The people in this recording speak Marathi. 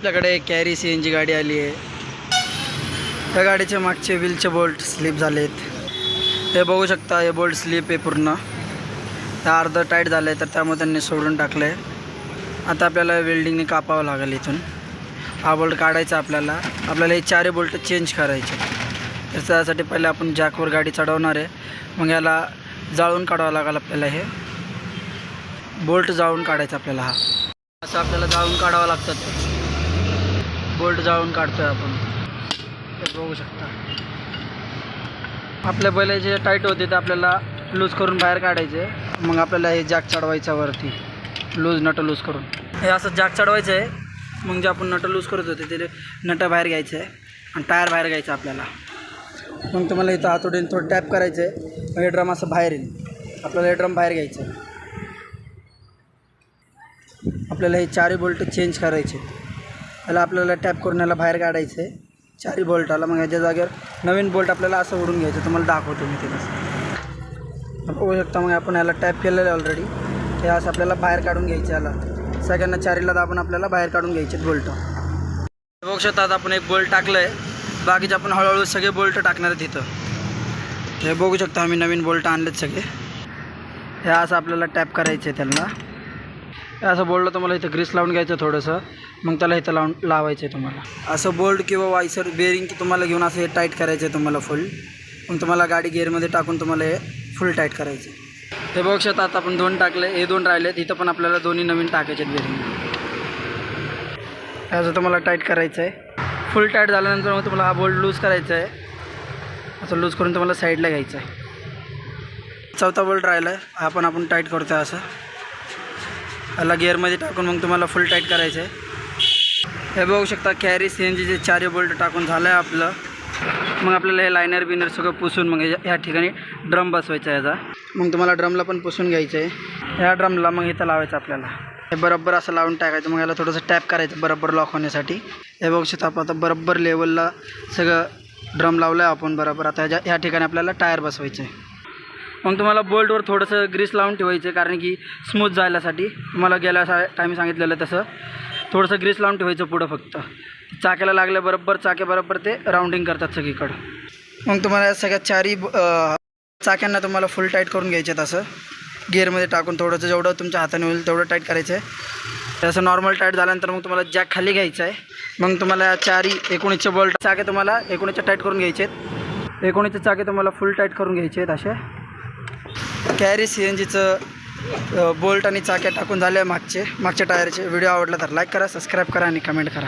आपल्याकडे कॅरी CNG गाडी आली आहे. त्या गाडीचे मागचे व्हीलचे बोल्ट स्लिप झालेत. हे बघू शकता, हे बोल्ट स्लिप आहे पूर्ण. त्या अर्ध टाईट झालं आहे तर त्यामुळे त्यांनी सोडून टाकलं आहे. आता आपल्याला वेल्डिंगने कापावं लागेल इथून. हा बोल्ट काढायचा आपल्याला हे चारही बोल्ट चेंज करायचे. तर त्यासाठी पहिले आपण जॅकवर गाडी चढवणार आहे. मग याला जाळून काढावं लागेल आपल्याला. हे बोल्ट जाळून काढायचं आपल्याला. हा असं आपल्याला जाळून काढावं लागतं. बोल्ट जाळून काढतोय आपण. हे बघू शकता. आपल्या पहिले जे टाईट होते ते आपल्याला लूज करून बाहेर काढायचे. मग आपल्याला हे जॅक चढवायचं वरती नट लूज करून. हे असं जॅक चढवायचं आहे. मग जे आपण नट लूज करत होते ते नट बाहेर घ्यायचं आहे आणि टायर बाहेर घ्यायचं आपल्याला. मग तुम्हाला इथं हातोडीने थोडं टॅप करायचं आहे. मग हे ड्रम असं बाहेर येईल. आपल्याला हे ड्रम बाहेर घ्यायचं आहे. आपल्याला हे चारही बोल्ट चेंज करायचे. त्याला आपल्याला टॅप करून याला बाहेर काढायचं आहे चारही बोल्टाला. मग याच्या जागेवर नवीन बोल्ट आपल्याला असं ओढून घ्यायचं. तुम्हाला दाखवतो मी ते कसं बघू शकता. मग आपण याला टॅप केलेलं आहे ऑलरेडी. ते असं आपल्याला बाहेर काढून घ्यायचं. याला सगळ्यांना चारीला दाबून आपल्याला बाहेर काढून घ्यायचे बोल्ट. बघू शकता आता आपण एक बोल्ट टाकलं आहे. बाकीचे आपण हळूहळू सगळे बोल्ट टाकणार आहेत इथं. हे बघू शकता आम्ही नवीन बोल्ट आणलेत सगळे. हे असं आपल्याला टॅप करायचं आहे त्यांना. असं बोल्ट तुम्हाला इथं ग्रीस लावून घ्यायचं थोडंसं. मग त्याला इथं लावायचं आहे तुम्हाला. असं बोल्ट किंवा वायसर बेरिंग तुम्हाला घेऊन असं हे टाईट करायचं आहे तुम्हाला फुल. मग तुम्हाला गाडी गेअरमध्ये टाकून तुम्हाला हे फुल टाईट करायचं. हे बघू शकता आता आपण 2 टाकले. हे 2 राहिलेत. इथं पण आपल्याला दोन्ही नवीन टाकायचे आहेत बेरिंग. असं तुम्हाला टाईट करायचं आहे. फुल टाईट झाल्यानंतर मग तुम्हाला हा बोल्ट लूज करायचा आहे. असं लूज करून तुम्हाला साईडला घ्यायचं आहे. चौथा बोल्ट राहिला आहे. हा पण आपण टाईट करतो आहे. असं याला गिअरमध्ये टाकून मग तुम्हाला फुल टाईट करायचं आहे. हे बघू शकता कॅरी CNGचे चारही बोल्ट टाकून झालं आहे आपलं. मग आपल्याला हे लायनर बिनर सगळं पुसून मग ह्या ठिकाणी ड्रम बसवायचा आहे याचा. मग तुम्हाला ड्रमला पण पुसून घ्यायचं आहे. ह्या ड्रमला मग इथं लावायचं आपल्याला. हे बरोबर असं लावून टाकायचं. मग याला थोडंसं टॅप करायचं बरोबर लॉक होण्यासाठी. हे बघू शकता आपण आता बरोबर लेवलला सगळं ड्रम लावलं आहे आपण बरोबर. आता ह्या ठिकाणी आपल्याला टायर बसवायचं आहे. मग तुम्हाला बोल्टवर थोडंसं ग्रीस लावून ठेवायचं कारण की स्मूथ जायलासाठी. तुम्हाला गेल्या टाईम सांगितलेलं तसं थोडंसं ग्रीस लावून ठेवायचं पुढं फक्त. चाक्याला लागल्या बरोबर चाके बरोबर ते राऊंडिंग करतात सगळीकडं. मग तुम्हाला या सगळ्या चारही चाक्यांना तुम्हाला फुल टाईट करून घ्यायचे आहेत. असं गिअरमध्ये टाकून थोडंसं जेवढं तुमच्या हाताने होईल तेवढं टाईट करायचं आहे. असं नॉर्मल टाईट झाल्यानंतर मग तुम्हाला जॅक खाली घ्यायचा आहे. मग तुम्हाला या चारही 19चे बोल्ट चाके तुम्हाला 19चे टाईट करून घ्यायचे आहेत. 19चे चाके तुम्हाला फुल टाईट करून घ्यायचे आहेत. असे कॅरी CNGचं बोल्ट आणि चाक्या टाकून झाले मागच्या टायरचे. व्हिडिओ आवडला तर लाईक करा, सबस्क्राईब करा आणि कमेंट करा.